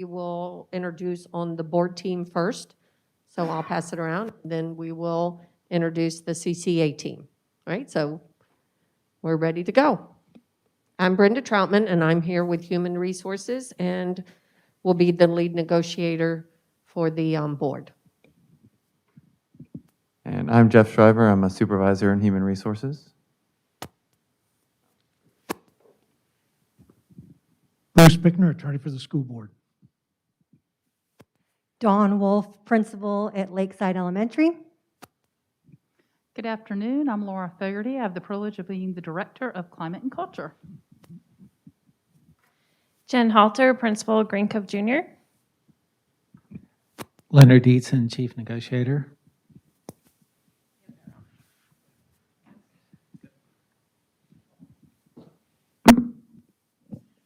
We will introduce on the board team first, so I'll pass it around. Then we will introduce the CCA team. All right, so we're ready to go. I'm Brenda Troutman, and I'm here with Human Resources, and will be the lead negotiator for the board. And I'm Jeff Shriver. I'm a supervisor in Human Resources. Bruce Bickner, attorney for the school board. Dawn Wolf, principal at Lakeside Elementary. Good afternoon. I'm Laura Fogarty. I have the privilege of being the Director of Climate and Culture. Jen Halter, Principal, Green Cove Jr. Leonard Dietzen, Chief Negotiator.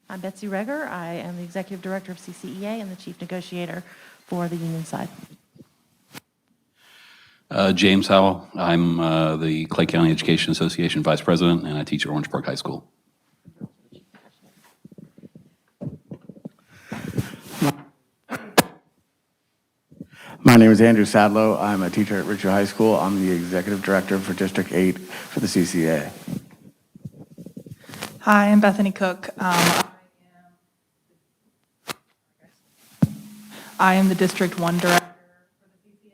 I'm Betsy Reger. I am the Executive Director of CCEA and the Chief Negotiator for the union side. James Howell. I'm the Clay County Education Association Vice President, and I teach at Orange Park High School. My name is Andrew Sadlow. I'm a teacher at Ridgeview High School. I'm the Executive Director for District 8 for the CCA. Hi, I'm Bethany Cook. I am the District 1 Director for the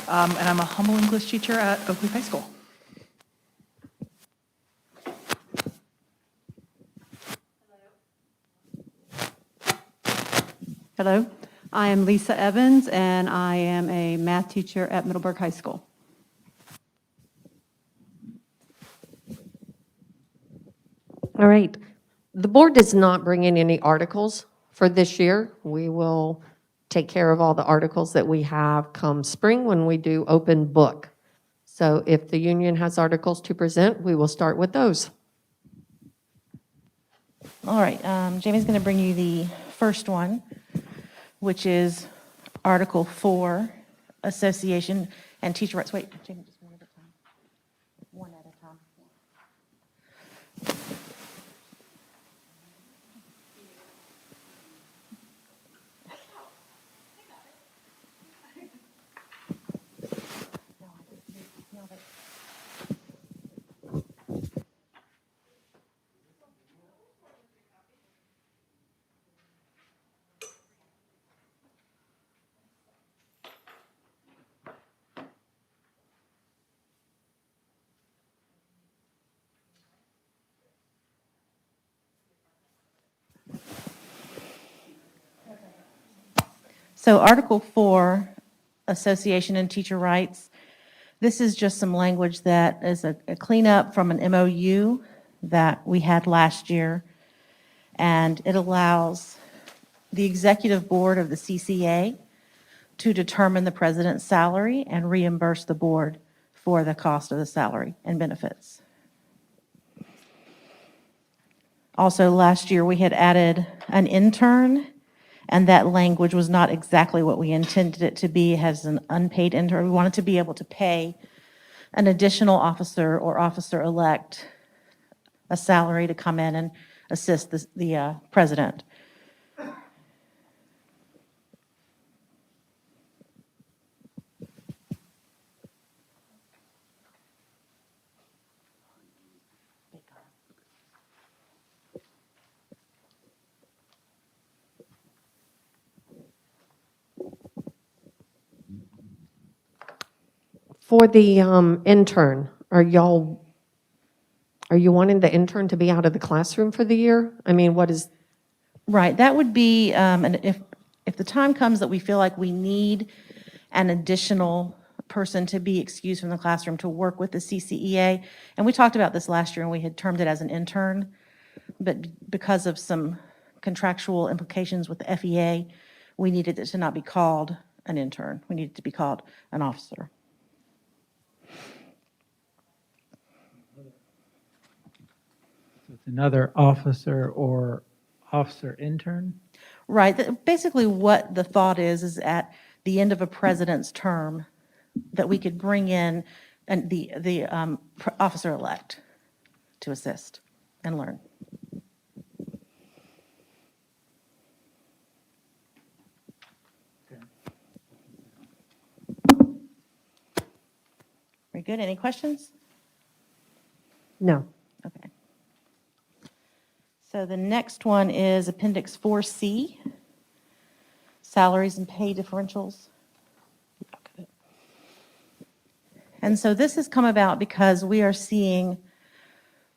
CCA, and I'm a humble English teacher at Oakleaf High School. Hello, I am Lisa Evans, and I am a math teacher at Middleburg High School. All right. The board does not bring in any articles for this year. We will take care of all the articles that we have come spring when we do open book. So if the union has articles to present, we will start with those. All right, Jamie's going to bring you the first one, which is Article 4, Association and Teacher Rights. Wait, Jamie, just one at a time. One at a time. So Article 4, Association and Teacher Rights, this is just some language that is a cleanup from an MOU that we had last year, and it allows the executive board of the CCA to determine the president's salary and reimburse the board for the cost of the salary and benefits. Also, last year, we had added an intern, and that language was not exactly what we intended it to be as an unpaid intern. We wanted to be able to pay an additional officer or officer-elect a salary to come in and assist the president. For the intern, are you wanting the intern to be out of the classroom for the year? I mean, what is? Right, that would be, and if the time comes that we feel like we need an additional person to be excused from the classroom to work with the CCEA, and we talked about this last year and we had termed it as an intern, but because of some contractual implications with the FEA, we needed it to not be called an intern. We needed it to be called an officer. It's another officer or officer intern. Right. Basically, what the thought is at the end of a president's term, that we could bring in the officer-elect to assist and learn. good. Any questions? No. Okay. So the next one is Appendix 4C, salaries and pay differentials. And so this has come about because we are seeing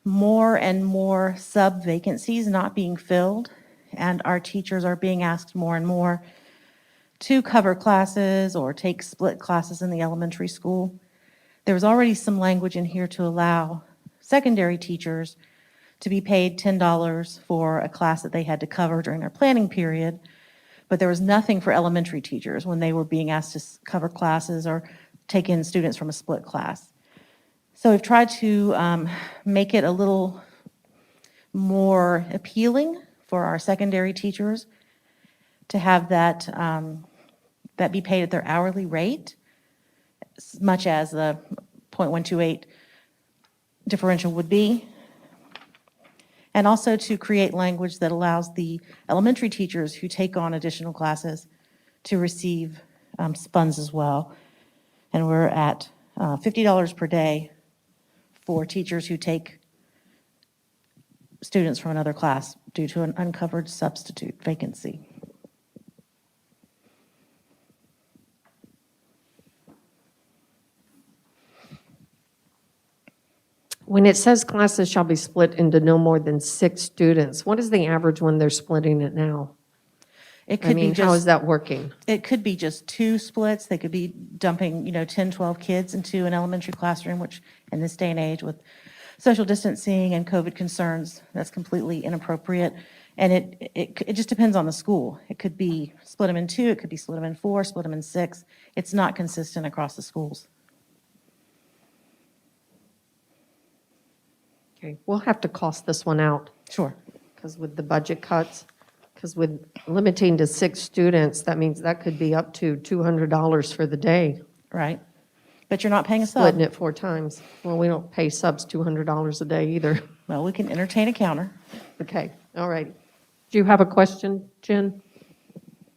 more and more sub-vacancies not being filled, and our teachers are being asked more and more to cover classes or take split classes in the elementary school. There was already some language in here to allow secondary teachers to be paid $10 for a class that they had to cover during their planning period, but there was nothing for elementary teachers when they were being asked to cover classes or take in students from a split class. So we've tried to make it a little more appealing for our secondary teachers to have that, that be paid at their hourly rate, as much as the .128 differential would be. And also to create language that allows the elementary teachers who take on additional classes to receive funds as well. And we're at $50 per day for teachers who take students from another class due to an uncovered substitute vacancy. When it says classes shall be split into no more than 6 students, what is the average when they're splitting it now? It I could be mean, how is just, that working? it could be just 2 splits. They could be dumping, 10, 12 kids into an elementary classroom, which in this day and age with social distancing and COVID concerns, that's completely inappropriate. And it just depends on the school. It could be split them in 2, it could be split them in 4, split them in 6. It's not consistent across the schools. Okay, we'll have to cost this one out, Sure. because with the budget cuts, because with limiting to 6 students, that means that could be up to $200 for the day, Right. But you're not paying a sub. splitting it 4 times. Well, we don't pay subs $200 a day either. Well, we can entertain a counter. Okay, all right. Do you have a question, Jen?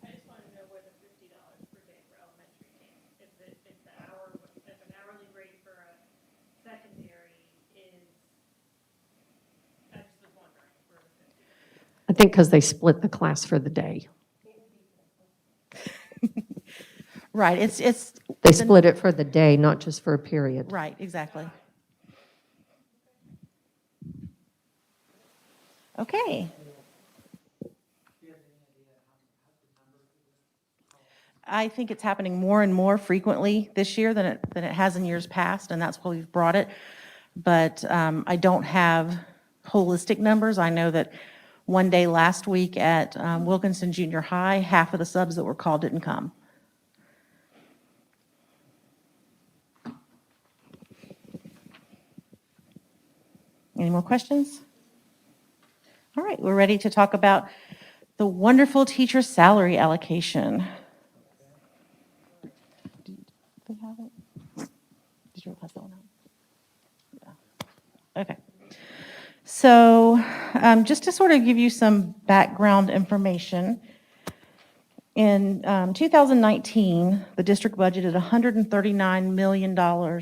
I just want to know where the $50 per day for elementary came. If an hourly rate for a secondary is, I just was wondering where the $50. I think because they split the class for the day. Right, it's. They split it for the day, not just for a period. Right, exactly. Okay. I think it's happening more and more frequently this year than it has in years past, and that's why we've brought it. But I don't have holistic numbers. I know that one day last week at Wilkinson Junior High, half of the subs that were called didn't come. Any more questions? All right, we're ready to talk about the wonderful teacher salary allocation. Do they have it? Did you pass that one out? Yeah. Okay. So just to sort of give you some background information, in 2019, the district budgeted $139 million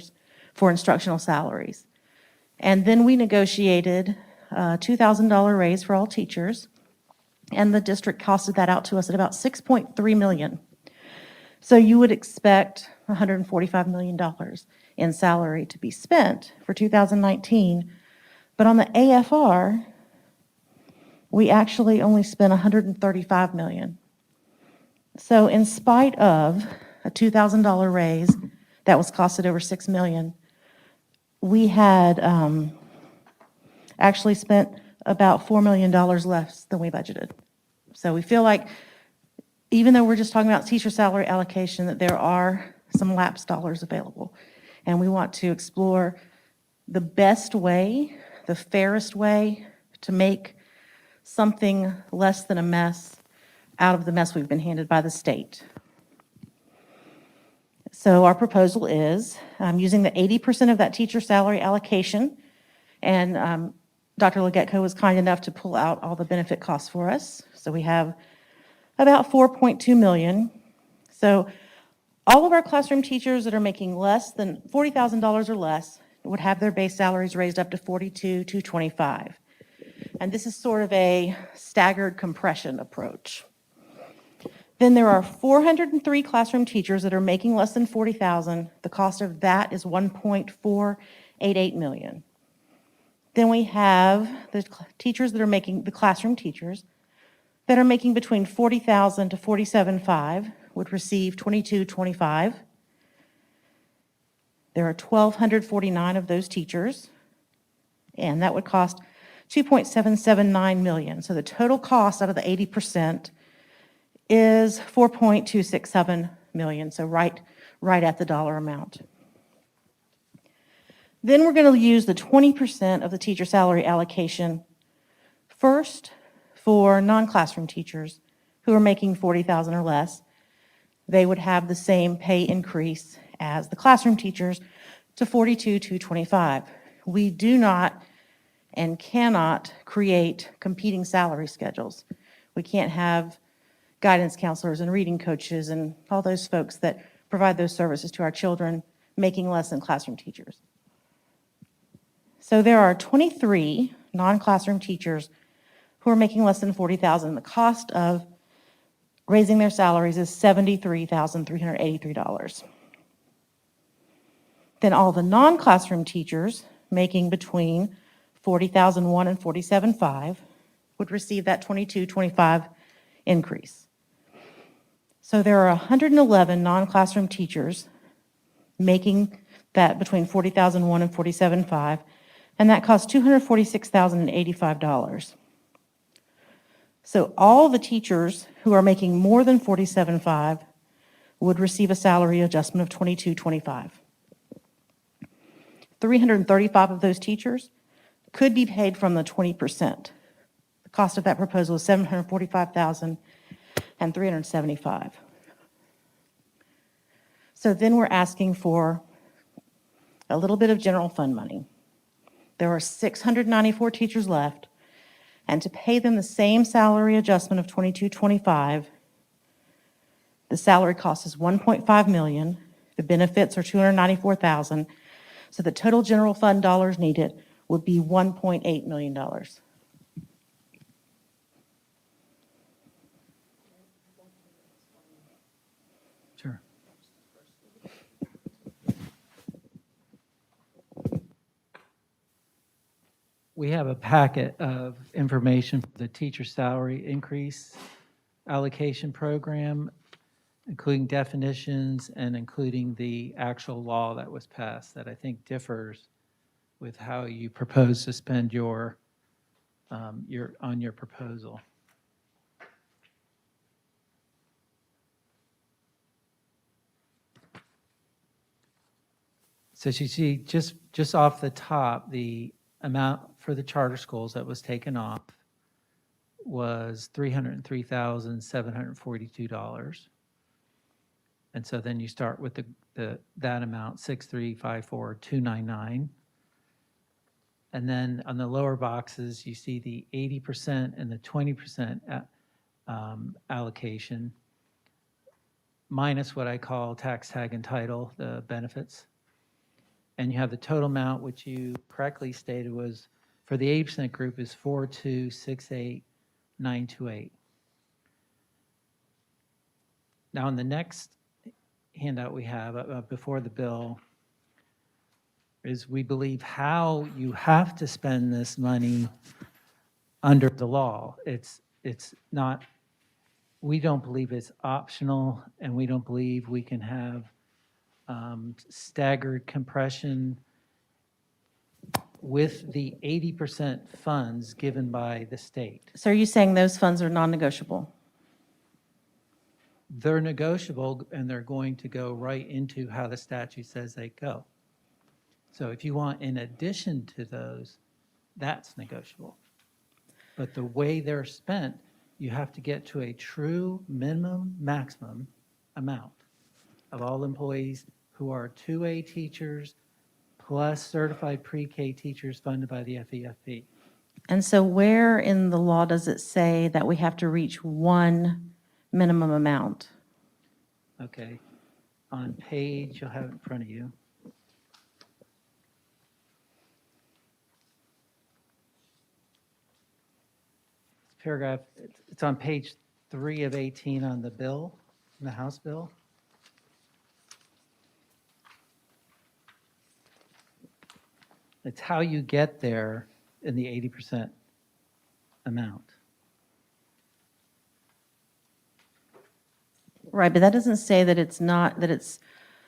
for instructional salaries. And then we negotiated a $2,000 raise for all teachers, and the district costed that out to us at about $6.3 million. So you would expect $145 million in salary to be spent for 2019, but on the AFR, we actually only spent $135 million. So in spite of a $2,000 raise that was costed over $6 million, we had actually spent about $4 million less than we budgeted. So we feel like, even though we're just talking about teacher salary allocation, that there are some lapsed dollars available. And we want to explore the best way, the fairest way to make something less than a mess out of the mess we've been handed by the state. So our proposal is using the 80% of that teacher salary allocation, and Dr. Legetko was kind enough to pull out all the benefit costs for us. So we have about $4.2 million. So All of our classroom teachers that are making less than $40,000 or less would have their base salaries raised up to $42,225. And this is sort of a staggered compression approach. Then there are 403 classroom teachers that are making less than $40,000. The cost of that is $1.488 million. Then we have the teachers that are making, the classroom teachers, that are making between $40,000 to $47,500 would receive $22,225. There are 1,249 of those teachers, and that would cost $2.779 million. So the total cost out of the 80% is $4.267 million, so right at the dollar amount. Then we're going to use the 20% of the teacher salary allocation first for non-classroom teachers who are making $40,000 or less. They would have the same pay increase as the classroom teachers to $42,225. We do not and cannot create competing salary schedules. We can't have guidance counselors and reading coaches and all those folks that provide those services to our children making less than classroom teachers. So there are 23 non-classroom teachers who are making less than $40,000. The cost of raising their salaries is $73,383. Then all the non-classroom teachers making between $40,001 and $47,500 would receive that $22,225 increase. So there are 111 non-classroom teachers making that between $40,001 and $47,500, and that costs $246,085. So all the teachers who are making more than $47,500 would receive a salary adjustment of $22,225. 335 of those teachers could be paid from the 20%. The cost of that proposal is $745,375. So then we're asking for a little bit of general fund money. There are 694 teachers left, and to pay them the same salary adjustment of $22,225, the salary cost is $1.5 million. The benefits are $294,000. So the total general fund dollars needed would be $1.8 million. Sure. We have a packet of information for the teacher salary increase allocation program, including definitions and including the actual law that was passed that I think differs with how you propose to spend your proposal. So you see, just off the top, the amount for the charter schools that was taken off was $303,742. And so then you start with that amount, 6354299. And then on the lower boxes, you see the 80% and the 20% allocation, minus what I call tax tag and title, the benefits. And you have the total amount, which you correctly stated was, for the 80% group, is 4268928. Now, in the next handout we have before the bill is we believe how you have to spend this money under the law. It's not, we don't believe it's optional, and we don't believe we can have staggered compression with the 80% funds given by the state. So are you saying those funds are non-negotiable? They're negotiable, and they're going to go right into how the statute says they go. So if you want in addition to those, that's negotiable. But the way they're spent, you have to get to a true minimum, maximum amount of all employees who are 2A teachers plus certified pre-K teachers funded by the FEFP. And so where in the law does it say that we have to reach one minimum amount? Okay. on page, you'll have it in front of you. Paragraph, it's on page 3 of 18 on the bill, the House bill. It's how you get there in the 80% amount. Right, but that doesn't say that it's not, that it's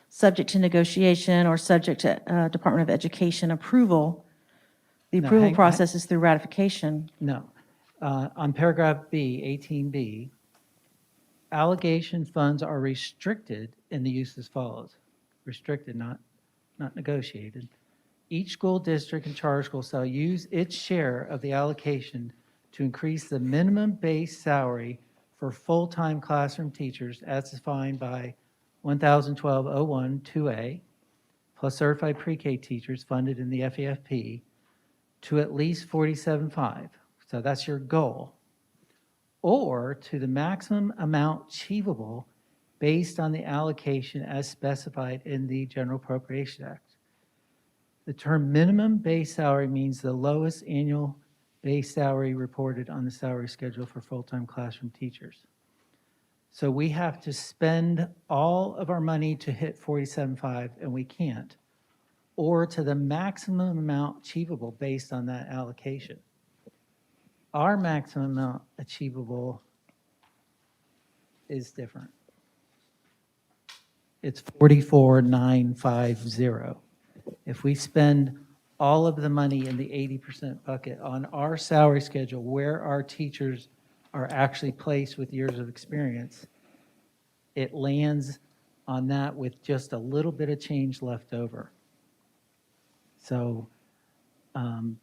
subject to negotiation or subject to Department of Education approval. The No, approval hang- process is through ratification. No. On paragraph B, 18B, allocation funds are restricted in the use as follows. Restricted, not negotiated. Each school district and charter school shall use its share of the allocation to increase the minimum base salary for full-time classroom teachers as defined by 1012-01-2A, plus certified pre-K teachers funded in the FAFP to at least 47.5. So that's your goal. Or to the maximum amount achievable based on the allocation as specified in the General Appropriation Act. The term minimum base salary means the lowest annual base salary reported on the salary schedule for full-time classroom teachers. So we have to spend all of our money to hit 47.5, and we can't, or to the maximum amount achievable based on that allocation. Our maximum amount achievable is different. It's 44,950. If we spend all of the money in the 80% bucket on our salary schedule, where our teachers are actually placed with years of experience, it lands on that with just a little bit of change left over. So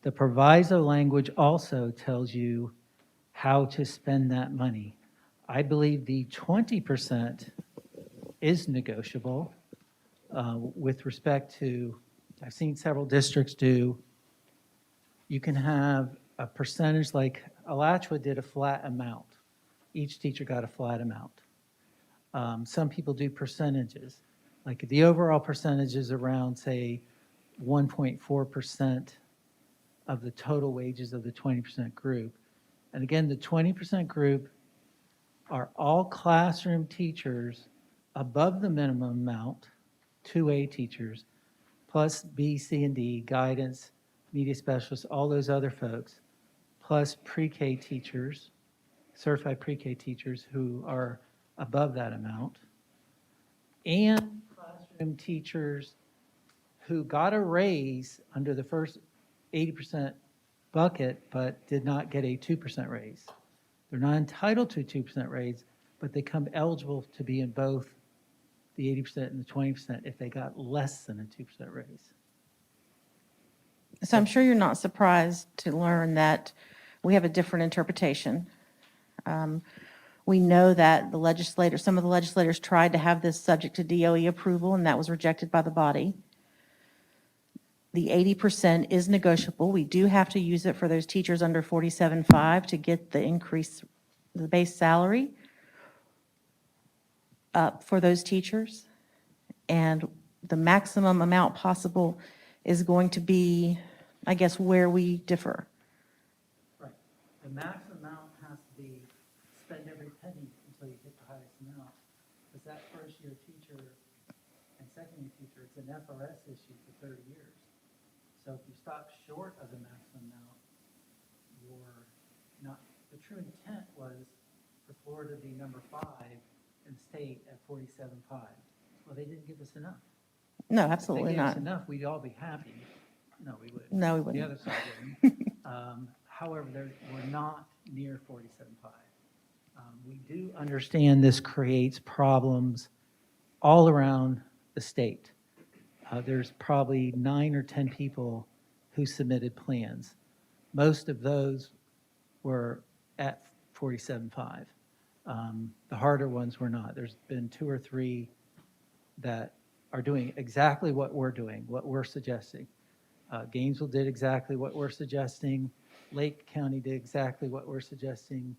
the proviso language also tells you how to spend that money. I believe the 20% is negotiable with respect to, I've seen several districts do, you can have a percentage like Alachua did a flat amount. Each teacher got a flat amount. Some people do percentages. Like the overall percentage is around, say, 1.4% of the total wages of the 20% group. And again, the 20% group are all classroom teachers above the minimum amount, 2A teachers, plus B, C, and D, guidance, media specialists, all those other folks, plus pre-K teachers, certified pre-K teachers who are above that amount, and classroom teachers who got a raise under the first 80% bucket, but did not get a 2% raise. They're not entitled to a 2% raise, but they come eligible to be in both the 80% and the 20% if they got less than a 2% raise. So I'm sure you're not surprised to learn that we have a different interpretation. We know that some of the legislators tried to have this subject to DOE approval, and that was rejected by the body. The 80% is negotiable. We do have to use it for those teachers under 47.5 to get the increase, the base salary up for those teachers. And the maximum amount possible is going to be, I guess, where we differ. Right. The maximum amount has to be spend every penny until you get the highest amount. Because that first year teacher and second year teacher, it's an FRS issue for 30 years. So if you stop short of the maximum amount, you're not, the true intent was for Florida to be number 5 and state at 47.5. Well, they didn't give us enough. No, If absolutely they gave us not. enough, we'd all be happy. No, we wouldn't. No, we The wouldn't. other side wouldn't. However, we're not near 47.5. We do understand this creates problems all around the state. There's probably 9 or 10 people who submitted plans. Most of those were at 47.5. The harder ones were not. There's been 2 or 3 that are doing exactly what we're doing, what we're suggesting. Gainesville did exactly what we're suggesting. Lake County did exactly what we're suggesting.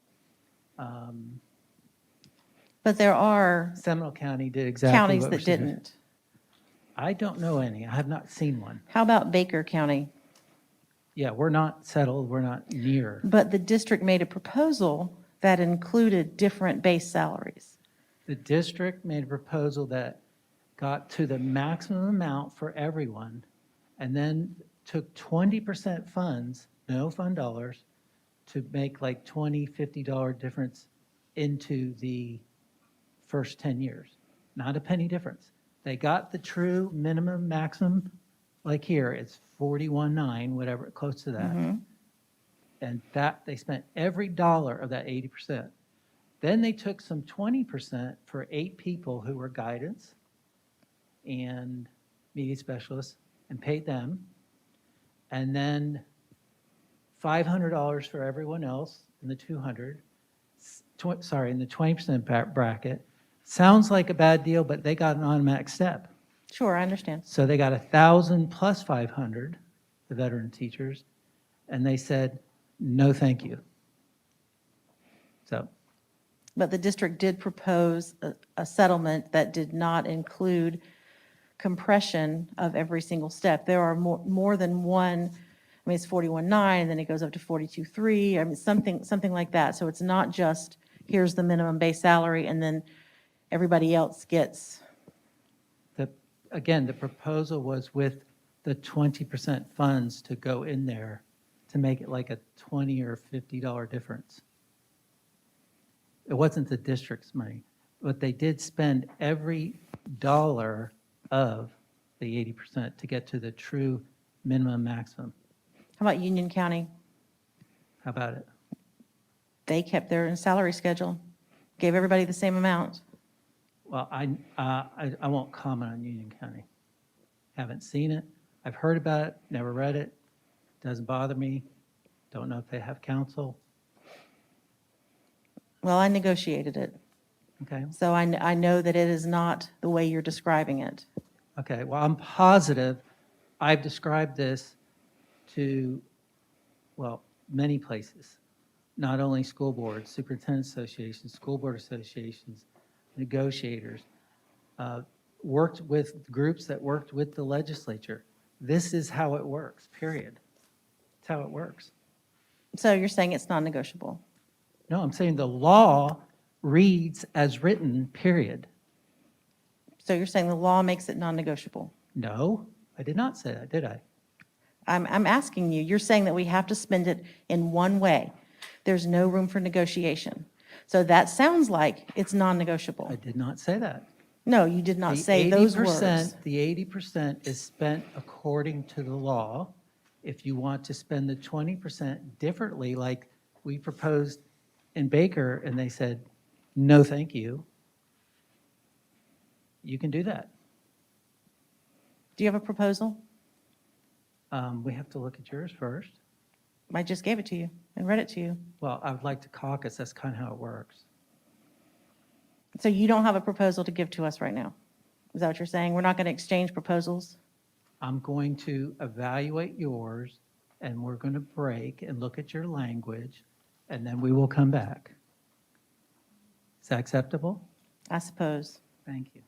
But there are Seminole County did exactly counties what that we're supposed- didn't. I don't know any. I have not seen one. How about Baker County? Yeah, we're not settled, we're not near. But the district made a proposal that included different base salaries. The district made a proposal that got to the maximum amount for everyone, and then took 20% funds, no fund dollars, to make like $20, $50 difference into the first 10 years. Not a penny difference. They got the true minimum, maximum, like here, it's 41.9, whatever, close to that. And that, they spent every dollar of that 80%. Then they took some 20% for 8 people who were guidance and media specialists and paid them. And then $500 for everyone else in the 200, in the 20% bracket. Sounds like a bad deal, but they got an automatic step. Sure, I understand. So they got 1,000 plus 500, the veteran teachers, and they said, no, thank you. So, But the district did propose a settlement that did not include compression of every single step. There are more than one, I mean, it's 41.9, then it goes up to 42.3, I mean, something like that. So it's not just, here's the minimum base salary, and then everybody else gets, again, the proposal was with the 20% funds to go in there to make it like a $20 or $50 difference. It wasn't the district's money, but they did spend every dollar of the 80% to get to the true minimum maximum. how about Union County? How about it? They kept their salary schedule, gave everybody the same amount. Well, I won't comment on Union County. Haven't seen it. I've heard about it, never read it. Doesn't bother me. Don't know if they have counsel. Well, I negotiated it, Okay. so I know that it is not the way you're describing it. Okay, well, I'm positive I've described this to, well, many places, not only school boards, superintendent associations, school board associations, negotiators, worked with groups that worked with the legislature. This is how it works, period. It's how it works. So you're saying it's non-negotiable? No, I'm saying the law reads as written, period. So you're saying the law makes it non-negotiable? No, I did not say that, did I? I'm asking you, you're saying that we have to spend it in one way. There's no room for negotiation. So that sounds like it's I non-negotiable. did not say that. No, you did not The say those 80% words. The 80% is spent according to the law. If you want to spend the 20% differently, like we proposed in Baker, and they said, no, thank you, you can do that. Do you have a proposal? We have to look at yours first. I just gave it to you and read it to you. Well, I would like to caucus, that's kind of how it works. So you don't have a proposal to give to us right now? Is that what you're saying? We're not going to exchange proposals? I'm going to evaluate yours, and we're going to break and look at your language, and then we will come back. Is that acceptable? I suppose. Thank you.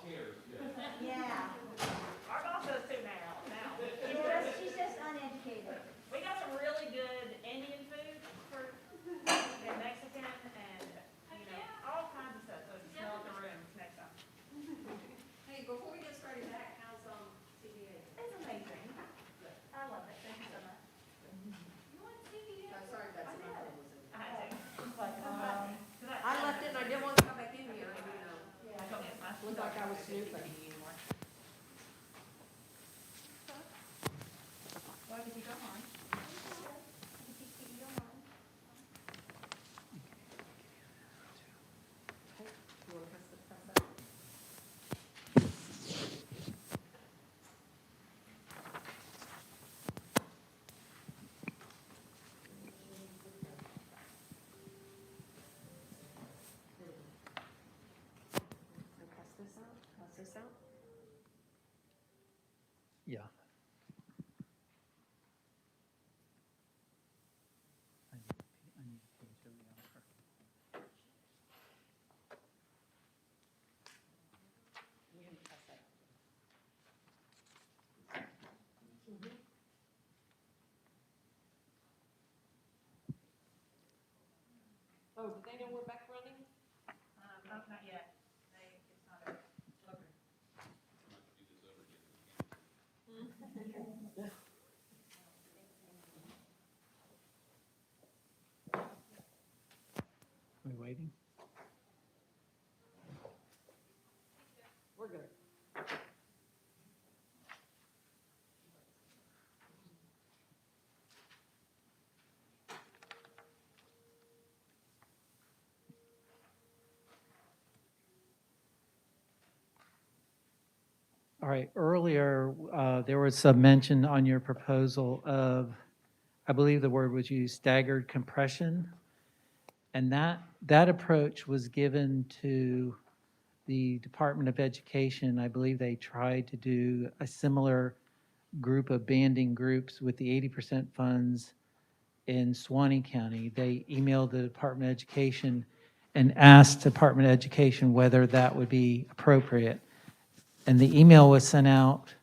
Yeah. Our boss does too now. She's just uneducated. We got some really good Indian food and Mexican and, all kinds of stuff, so smell the rooms next time. Hey, before we get started back, how's CBA? It's amazing. I love it. Thank you so much. You want CBA? Sorry, that's I my did. phone was in. I had to. I left it and I didn't want to come back in here, I told you, my Looked like I was snooping. anymore. Well, if you don't mind. Pass this out. Yeah. I need to page over the offer. Oh, do they know we're back running? Not yet. It's not over. We waiting? We're good. All right, earlier, there was some mention on your proposal of, I believe the word was used, staggered compression. And that approach was given to the Department of Education. I believe they tried to do a similar group of banding groups with the 80% funds in Suwannee County. They emailed the Department of Education and asked Department of Education whether that would be appropriate. And the email was sent out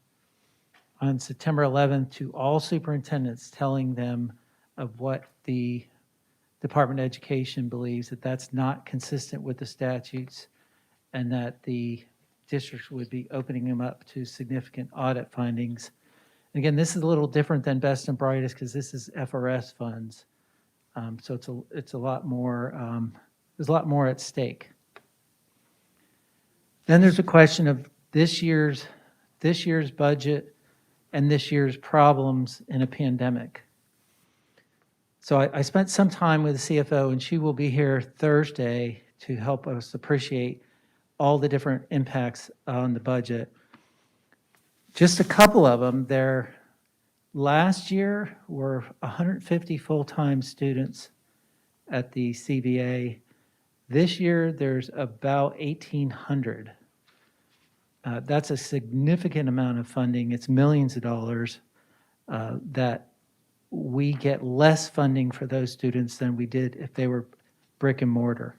on September 11th to all superintendents, telling them of what the Department of Education believes, that that's not consistent with the statutes, and that the districts would be opening them up to significant audit findings. And again, this is a little different than Best and Brightest because this is FRS funds. So it's a lot more, there's a lot more at stake. Then there's a question of this year's budget and this year's problems in a pandemic. So I spent some time with the CFO, and she will be here Thursday to help us appreciate all the different impacts on the budget. Just a couple of them. There, last year were 150 full-time students at the CBA. This year, there's about 1,800. That's a significant amount of funding. It's millions of dollars that we get less funding for those students than we did if they were brick and mortar.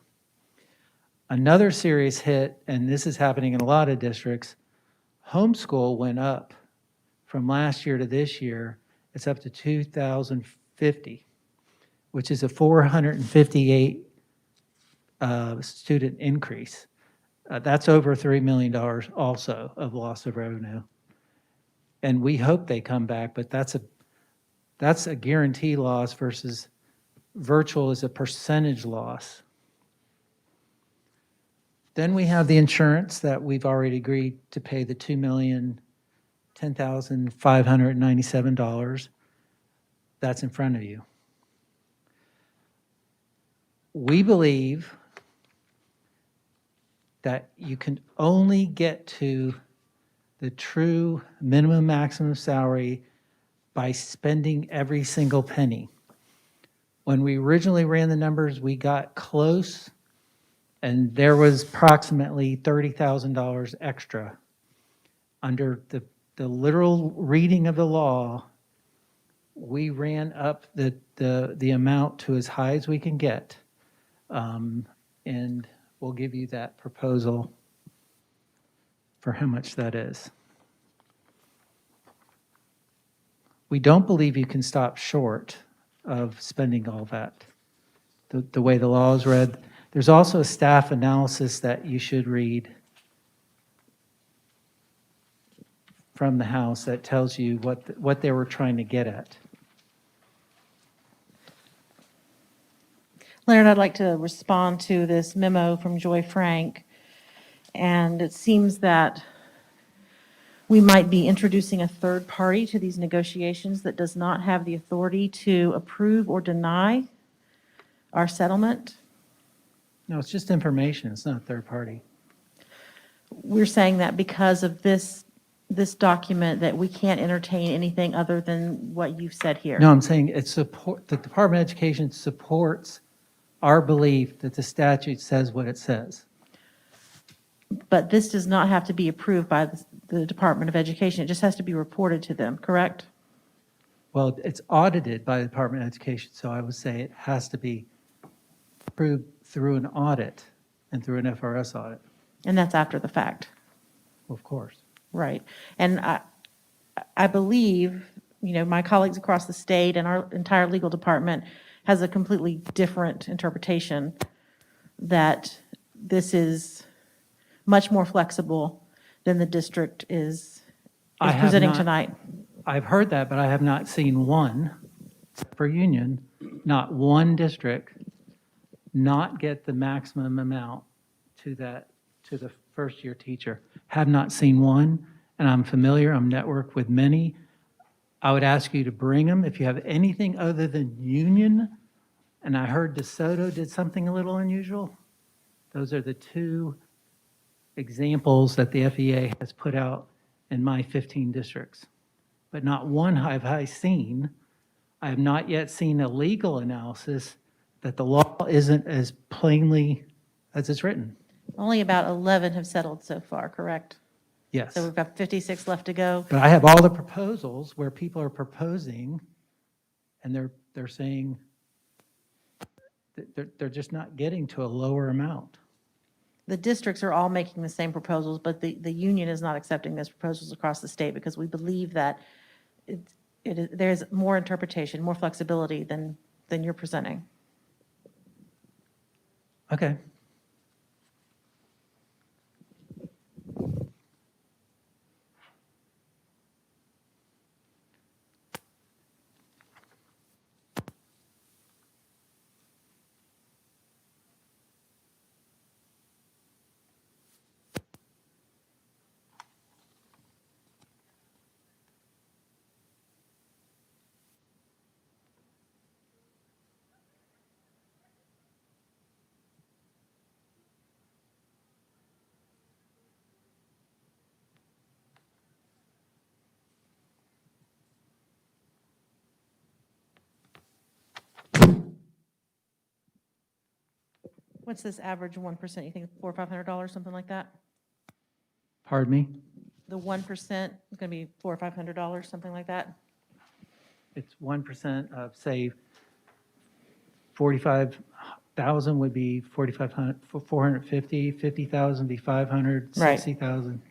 Another serious hit, and this is happening in a lot of districts, homeschool went up from last year to this year. It's up to 2,050, which is a 458 student increase. That's over $3 million also of loss of revenue. And we hope they come back, but that's a guarantee loss versus virtual is a percentage loss. Then we have the insurance that we've already agreed to pay the $2,010,597. That's in front of you. We believe that you can only get to the true minimum maximum salary by spending every single penny. When we originally ran the numbers, we got close, and there was approximately $30,000 extra. Under the literal reading of the law, we ran up the amount to as high as we can get. And we'll give you that proposal. for how much that is. We don't believe you can stop short of spending all that, the way the law is read. There's also a staff analysis that you should read from the House that tells you what they were trying to get at. Leonard, I'd like to respond to this memo from Joy Frank. And it seems that we might be introducing a third party to these negotiations that does not have the authority to approve or deny our settlement. No, it's just information. It's not third party. We're saying that because of this document, that we can't entertain anything other than what you've said here. No, I'm saying the Department of Education supports our belief that the statute says what it says. But this does not have to be approved by the Department of Education. It just has to be reported to them, correct? Well, it's audited by the Department of Education, so I would say it has to be approved through an audit and through an FRS audit, And that's after the fact. of course. Right. And I believe, my colleagues across the state and our entire legal department has a completely different interpretation, that this is much more flexible than the district is I have presenting not- tonight. I've heard that, but I have not seen one, except for Union, not one district not get the maximum amount to the first-year teacher. Have not seen one, and I'm familiar, I'm networked with many. I would ask you to bring them. If you have anything other than Union, and I heard DeSoto did something a little unusual, those are the two examples that the FEA has put out in my 15 districts. But not one have I seen. I have not yet seen a legal analysis that the law isn't as plainly as it's written. Only about 11 have settled so far, correct? Yes. So we've got 56 left to go. But I have all the proposals where people are proposing, and they're saying that they're just not getting to a lower amount. The districts are all making the same proposals, but the union is not accepting those proposals across the state because we believe that there's more interpretation, more flexibility than you're presenting. Okay. What's this average 1%? You think $400 or $500, something like that? Pardon me? The 1% is going to be $400 or $500, something like that? It's 1% of, say, 45,000 would be 4,500, 450, 50,000 be 500, Right. 60,000.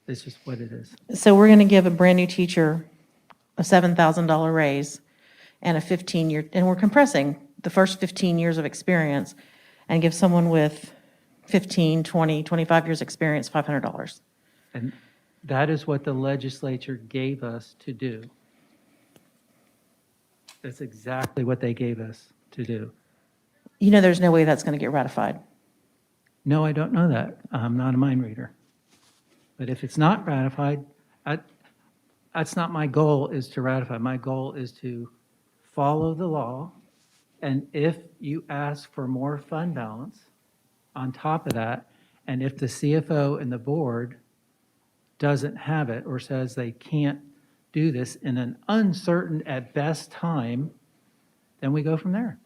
It's just what it is. So we're going to give a brand-new teacher a $7,000 raise and a 15-year, and we're compressing the first 15 years of experience, and give someone with 15, 20, 25 years experience $500. And that is what the legislature gave us to do. That's exactly what they gave us to do. There's no way that's going to get ratified. No, I don't know that. I'm not a mind reader. But if it's not ratified, that's not my goal, is to ratify. My goal is to follow the law. And if you ask for more fund balance on top of that, and if the CFO and the board doesn't have it or says they can't do this in an uncertain at best time, then we go from there.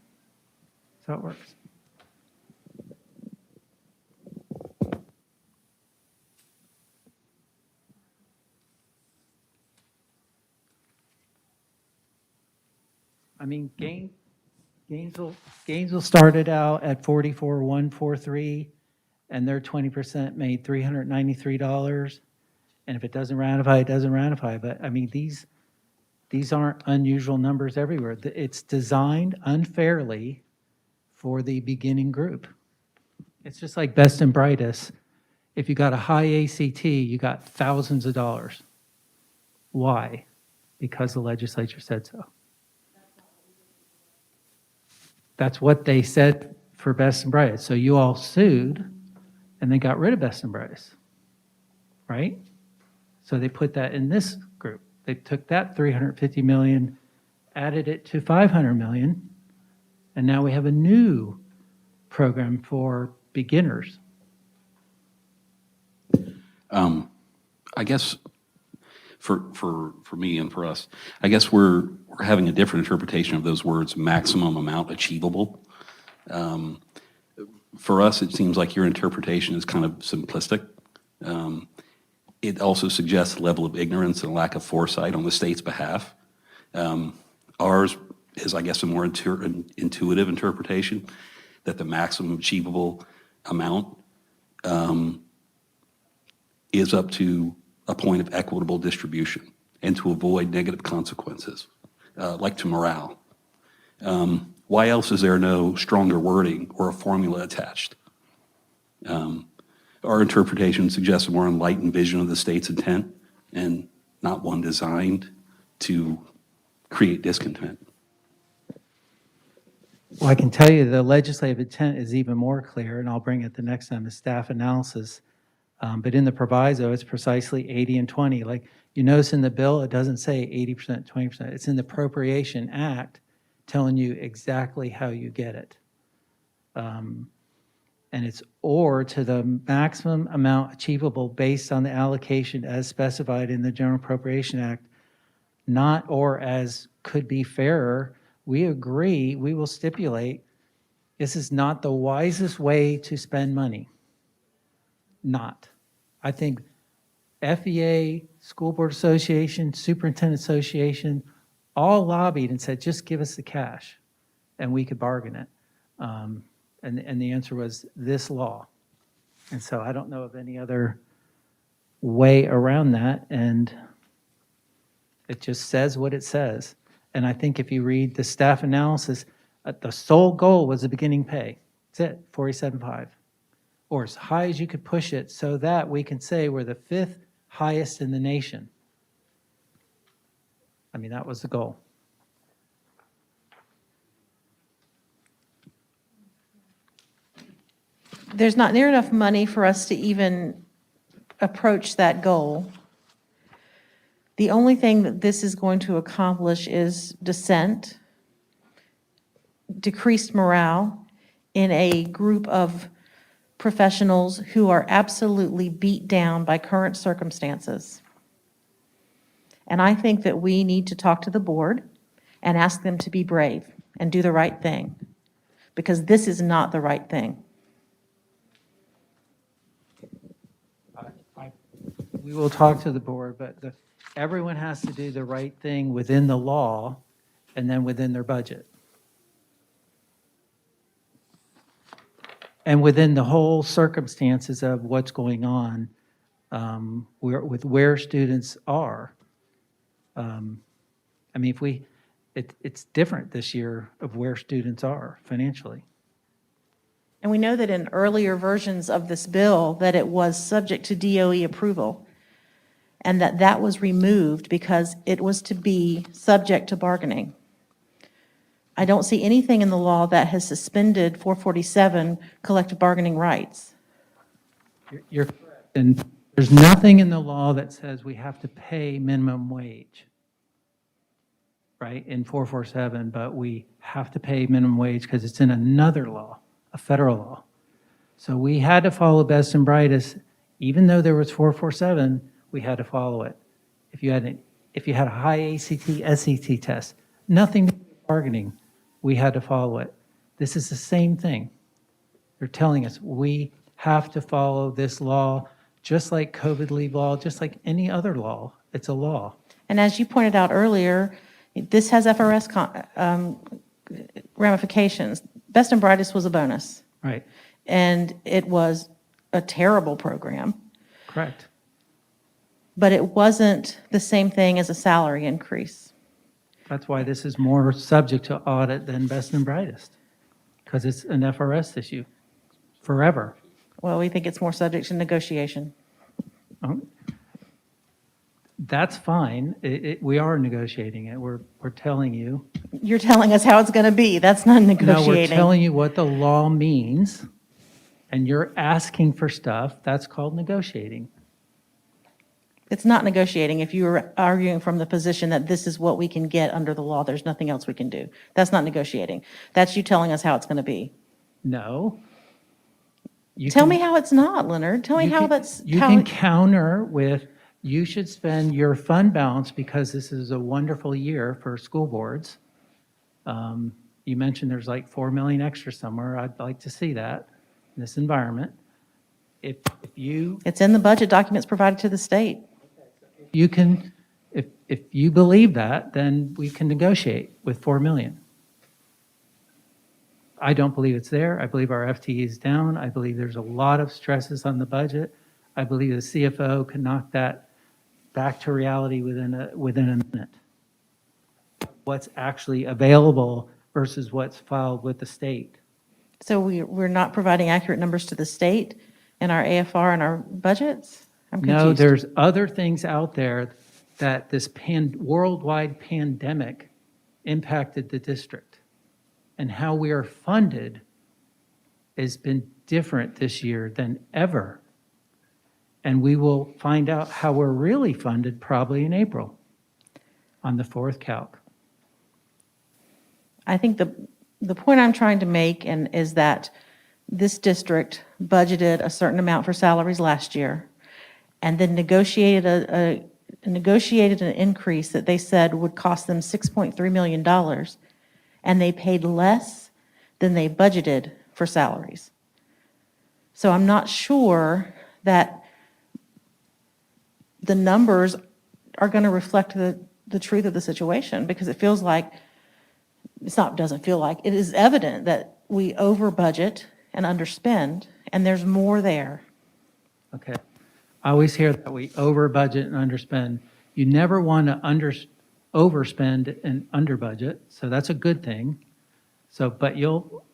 That's how it works. I mean, Gainesville started out at 44,143, and their 20% made $393. And if it doesn't ratify, it doesn't ratify. But I mean, these aren't unusual numbers everywhere. It's designed unfairly for the beginning group. It's just like best and brightest. If you got a high ACT, you got thousands of dollars. Why? Because the legislature said so. That's what they said for best and brightest. So you all sued and they got rid of best and brightest, right? So they put that in this group. They took that 350 million, added it to 500 million, and now we have a new program for beginners. I guess for me and for us, I guess we're having a different interpretation of those words, maximum amount achievable. For us, it seems like your interpretation is kind of simplistic. It also suggests a level of ignorance and lack of foresight on the state's behalf. Ours is, I guess, a more intuitive interpretation that the maximum achievable amount is up to a point of equitable distribution and to avoid negative consequences, like to morale. Why else is there no stronger wording or a formula attached? Our interpretation suggests a more enlightened vision of the state's intent and not one designed to create discontent. Well, I can tell you the legislative intent is even more clear, and I'll bring it the next time, is staff analysis. But in the proviso, it's precisely 80 and 20. Like you notice in the bill, it doesn't say 80%, 20%. It's in the Appropriation Act telling you exactly how you get it. And it's or to the maximum amount achievable based on the allocation as specified in the General Appropriation Act, not or as could be fairer. We agree, we will stipulate, this is not the wisest way to spend money. Not. I think FEA, School Board Association, Superintendent Association, all lobbied and said, just give us the cash and we could bargain it. And the answer was this law. And so I don't know of any other way around that. And it just says what it says. And I think if you read the staff analysis, the sole goal was the beginning pay. That's it, 47.5. Or as high as you could push it so that we can say we're the 5th highest in the nation. I mean, that was the goal. There's not near enough money for us to even approach that goal. The only thing that this is going to accomplish is dissent, decreased morale in a group of professionals who are absolutely beat down by current circumstances. And I think that we need to talk to the board and ask them to be brave and do the right thing, because this is not the right thing. We will talk to the board, but everyone has to do the right thing within the law and then within their budget. And within the whole circumstances of what's going on with where students are. I mean, it's different this year of where students are financially. And we know that in earlier versions of this bill that it was subject to DOE approval, and that was removed because it was to be subject to bargaining. I don't see anything in the law that has suspended 447 collective bargaining rights. You're correct. And there's nothing in the law that says we have to pay minimum wage, right, in 447, but we have to pay minimum wage because it's in another law, a federal law. So we had to follow best and brightest, even though there was 447, we had to follow it. If you had a high ACT, SET test, nothing to do with bargaining, we had to follow it. This is the same thing. They're telling us we have to follow this law, just like COVID leave law, just like any other law. It's a law. And as you pointed out earlier, this has FRS ramifications. Best and brightest was a bonus. Right. And it was a terrible program, Correct. but it wasn't the same thing as a salary increase. That's why this is more subject to audit than best and brightest, because it's an FRS issue forever. Well, we think it's more subject to negotiation. That's fine. We are negotiating it. We're telling you. You're telling us how it's going to be. That's not No, we're negotiating. telling you what the law means, and you're asking for stuff. That's called negotiating. It's not negotiating if you were arguing from the position that this is what we can get under the law, there's nothing else we can do. That's not negotiating. That's you telling us how it's going to be. No. You Tell can- me how it's not, Leonard. Tell me you how can- that's, You how, can counter with, you should spend your fund balance because this is a wonderful year for school boards. You mentioned there's like 4 million extra somewhere. I'd like to see that in this environment. If you it's in the budget documents provided to the state. You can, if you believe that, then we can negotiate with 4 million. I don't believe it's there. I believe our FTE is down. I believe there's a lot of stresses on the budget. I believe the CFO can knock that back to reality within a minute. What's actually available versus what's filed with the state. So we're not providing accurate numbers to the state in our AFR and our budgets? I'm No, confused. there's other things out there that this worldwide pandemic impacted the district. And how we are funded has been different this year than ever. And we will find out how we're really funded probably in April on the fourth calc. I think the point I'm trying to make is that this district budgeted a certain amount for salaries last year and then negotiated an increase that they said would cost them $6.3 million, and they paid less than they budgeted for salaries. So I'm not sure that the numbers are going to reflect the truth of the situation, because it feels like, doesn't feel like, it is evident that we over budget and underspend, and there's more there. Okay. I always hear that we over budget and underspend. You never want to overspend and under budget, so that's a good thing. So, but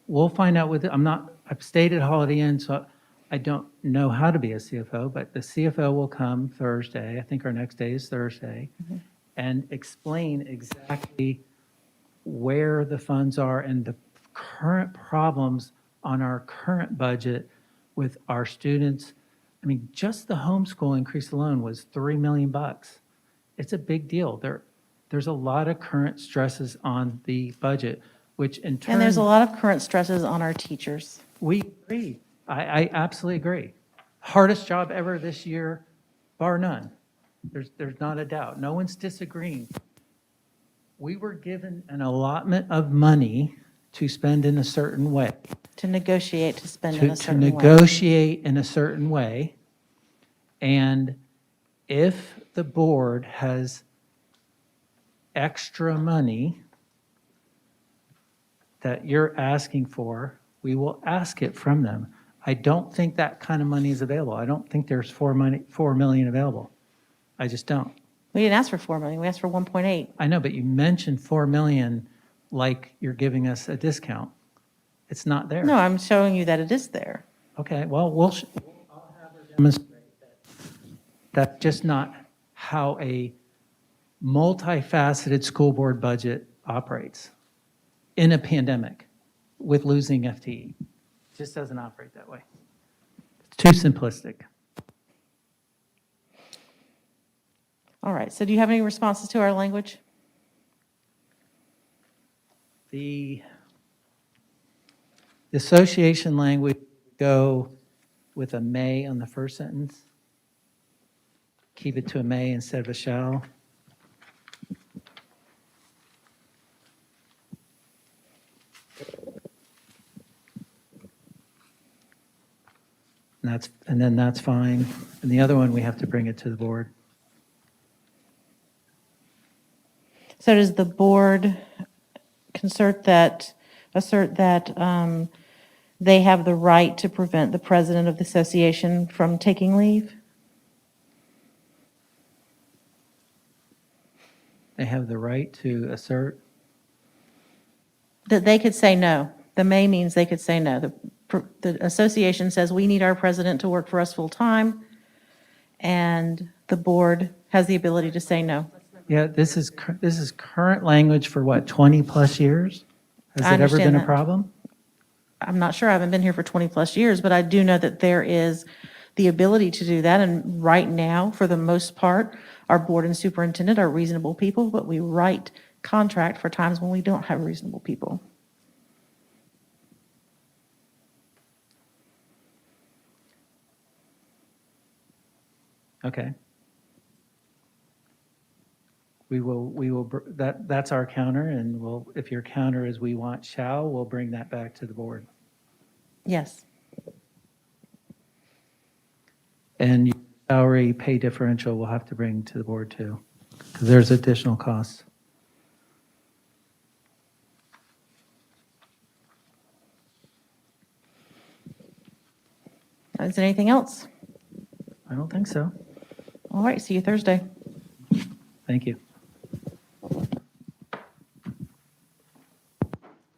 we'll find out I've stayed at Holiday Inn, so I don't know how to be a CFO, but the CFO will come Thursday, I think our next day is Thursday, and explain exactly where the funds are and the current problems on our current budget with our students. I mean, just the homeschool increase alone was $3 million. It's a big deal. There's a lot of current stresses on the budget, which in turn. And there's a lot of current stresses on our teachers. We agree. I absolutely agree. Hardest job ever this year, bar none. There's not a doubt. No one's disagreeing. We were given an allotment of money to spend in a certain way. To negotiate, to spend in a To certain way. negotiate in a certain way. And if the board has extra money that you're asking for, we will ask it from them. I don't think that kind of money is available. I don't think there's 4 million available. I just don't. We didn't ask for 4 million, we asked for 1.8. I know, but you mentioned 4 million like you're giving us a discount. It's not there. No, I'm showing you that it is there. Okay, well, I'll have her demonstrate that. That's just not how a multifaceted school board budget operates in a pandemic with losing FTE. It just doesn't operate that way. It's too simplistic. All right, so do you have any responses to our language? The association language go with a may on the first sentence. Keep it to a may instead of a shall. And then that's fine. And the other one, we have to bring it to the board. So does the board assert that They have the right to prevent the president of the association from taking leave. They have the right to assert, That they could say no. The may means they could say no. The association says, we need our president to work for us full-time, and the board has the ability to say no. yeah, this is current language for what, 20-plus years? Has I it ever been understand a that. problem? I'm not sure, I haven't been here for 20-plus years, but I do know that there is the ability to do that, and right now, for the most part, our board and superintendent are reasonable people, but we write contract for times when we don't have reasonable people. Okay. That's our counter, and if your counter is we want shall, we'll bring that back to the board. Yes. And your salary pay differential we'll have to bring to the board too, because there's additional costs. Is there anything else? I don't think so. All right, see you Thursday. Thank you.